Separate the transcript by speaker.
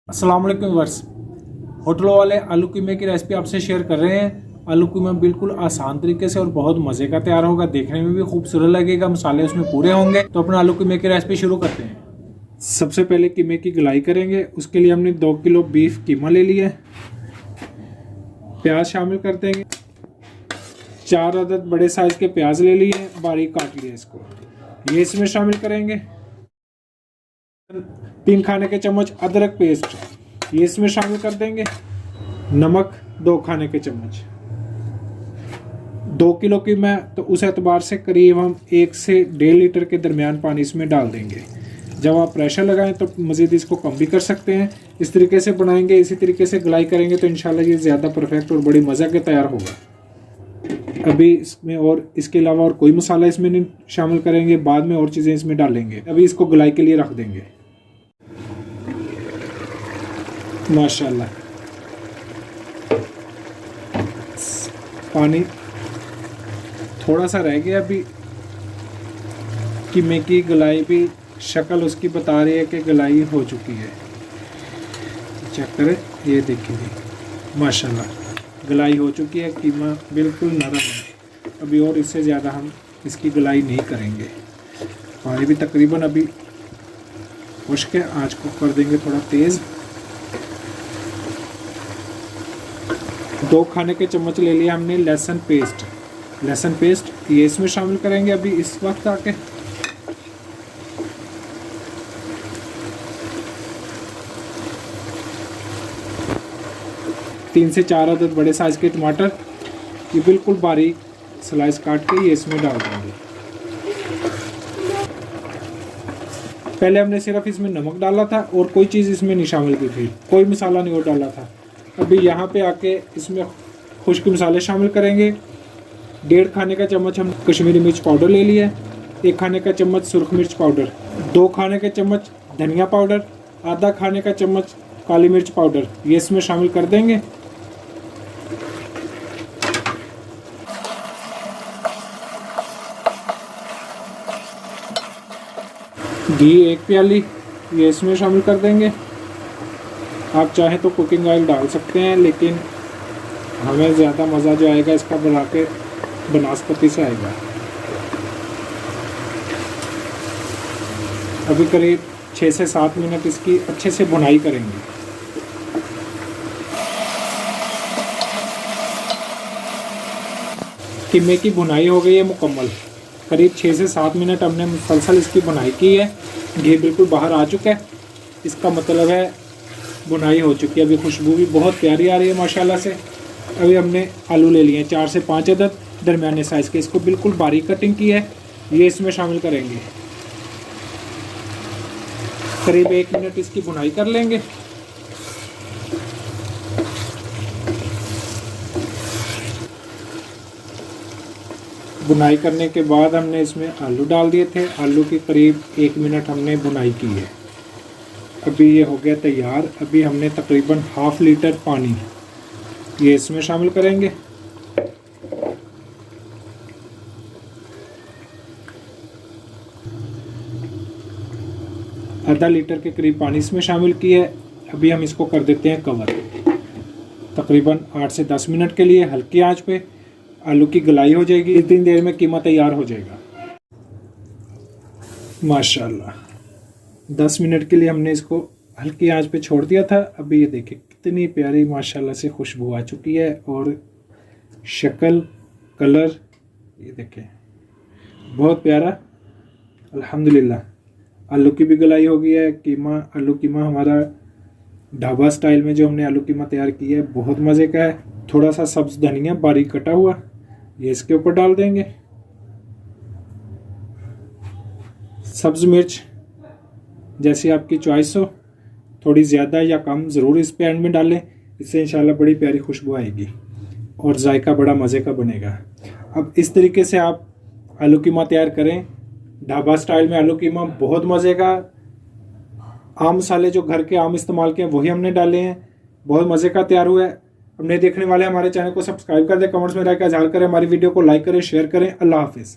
Speaker 1: अस्सलाम वालेकुम व्यूअर्स। होटलों वाले आलू कीमे की रेसिपी आपसे शेयर कर रहे हैं। आलू कीमा बिल्कुल आसान तरीके से और बहुत मज़े का तैयार होगा, देखने में भी खूबसूरत लगेगा, मसाले उसमें पूरे होंगे। तो अपना आलू कीमे की रेसिपी शुरू करते हैं। सबसे पहले कीमे की गलाई करेंगे। उसके लिए हमने 2 किलो बीफ कीमा ले लिया है। प्याज शामिल कर देंगे। 4 अदद बड़े साइज के प्याज ले लिए, बारीक काट लिए इसको, ये इसमें शामिल करेंगे। 3 खाने के चम्मच अदरक पेस्ट ये इसमें शामिल कर देंगे। नमक 2 खाने के चम्मच। 2 किलो की मैं तो उस एतबार से करीब हम 1 से 1.5 लीटर के दरमियान पानी इसमें डाल देंगे। जब आप प्रेशर लगाएं तो मज़ीद इसको कम भी कर सकते हैं। इस तरीके से बनाएंगे, इसी तरीके से गलाई करेंगे तो इंशाल्लाह ये ज़्यादा परफेक्ट और बड़ी मज़ा के तैयार होगा। अभी इसमें और इसके अलावा और कोई मसाला इसमें नहीं शामिल करेंगे, बाद में और चीज़ें इसमें डालेंगे। अभी इसको गलाई के लिए रख देंगे। माशाल्लाह पानी थोड़ा सा रह गया। अभी कीमे की गलाई भी शक्ल उसकी बता रही है कि गलाई हो चुकी है। चेक करें, ये देखिए माशाल्लाह गलाई हो चुकी है। कीमा बिल्कुल नरम है। अभी और इससे ज़्यादा हम इसकी गलाई नहीं करेंगे। पानी भी तकरीबन अभी खुश्क है। आँच को कर देंगे थोड़ा तेज़। 2 खाने के चम्मच ले लिया हमने लहसुन पेस्ट ये इसमें शामिल करेंगे अभी इस वक्त आके। तीन से 4 अदद बड़े साइज के टमाटर ये बिल्कुल बारीक स्लाइस काट के ये इसमें डाल देंगे। पहले हमने सिर्फ इसमें नमक डाला था और कोई चीज़ इसमें नहीं शामिल की थी, कोई मसाला नहीं और डाला था। अभी यहाँ पे आके इसमें खुश्क मसाले शामिल करेंगे। 1.5 खाने का चम्मच हम कश्मीरी मिर्च पाउडर ले लिया है। 1 खाने का चम्मच सुरख मिर्च पाउडर, 2 खाने के चम्मच धनिया पाउडर, आधा खाने का चम्मच काली मिर्च पाउडर ये इसमें शामिल कर देंगे। घी 1 प्याली ये इसमें शामिल कर देंगे। आप चाहें तो कुकिंग ऑयल डाल सकते हैं, लेकिन हमें ज़्यादा मज़ा जो आएगा इसका बना के बनास्पति से आएगा। अभी करीब 6 से 7 मिनट इसकी अच्छे से भुनाई करेंगे। कीमे की भुनाई हो गई है मुकम्मल। करीब 6 से 7 मिनट हमने मुसलसल इसकी भुनाई की है। घी बिल्कुल बाहर आ चुका है, इसका मतलब है बुनाई हो चुकी है। अभी खुशबू भी बहुत प्यारी आ रही है माशाल्लाह से। अभी हमने आलू ले लिए हैं 4 से 5 अदद दरमियाने साइज़ के, इसको बिल्कुल बारीक कटिंग की है, ये इसमें शामिल करेंगे। करीब 1 मिनट इसकी बुनाई कर लेंगे। बुनाई करने के बाद हमने इसमें आलू डाल दिए थे। आलू की करीब 1 मिनट हमने बुनाई की है। अभी ये हो गया तैयार। अभी हमने तकरीबन 1/2 लीटर पानी ये इसमें शामिल करेंगे। आधा लीटर के करीब पानी इसमें शामिल किया है। अभी हम इसको कर देते हैं कवर। तकरीबन 8 से 10 मिनट के लिए हल्की आंच पे आलू की गलाई हो जाएगी। इतनी देर में कीमा तैयार हो जाएगा। माशाल्लाह 10 मिनट के लिए हमने इसको हल्की आंच पे छोड़ दिया था। अभी ये देखिए कितनी प्यारी माशाल्लाह से खुशबू आ चुकी है और शक्ल कलर ये देखिए बहुत प्यारा। अल्हम्दुलिल्लाह आलू की भी गलाई हो गई है। आलू कीमा हमारा ढाबा स्टाइल में जो हमने आलू कीमा तैयार किया है बहुत मज़े का है। थोड़ा सा सब्ज़ धनिया बारीक कटा हुआ ये इसके ऊपर डाल देंगे। सब्ज़ मिर्च जैसी आपकी चॉइस हो, थोड़ी ज़्यादा या कम ज़रूर इस पे एंड में डालें, इससे इंशाल्लाह बड़ी प्यारी खुशबू आएगी और जायका बड़ा मज़े का बनेगा। अब इस तरीके से आप आलू कीमा तैयार करें ढाबा स्टाइल में। आलू कीमा बहुत मज़े का। आम मसाले जो घर के आम इस्तेमाल किए वही हमने डाले हैं, बहुत मज़े का तैयार हुआ है। अब नए देखने वाले हमारे चैनल को सब्सक्राइब कर दें, कमेंट्स में राय का इज़हार करें, हमारी वीडियो को लाइक करें, शेयर करें। अल्लाह हाफिज़।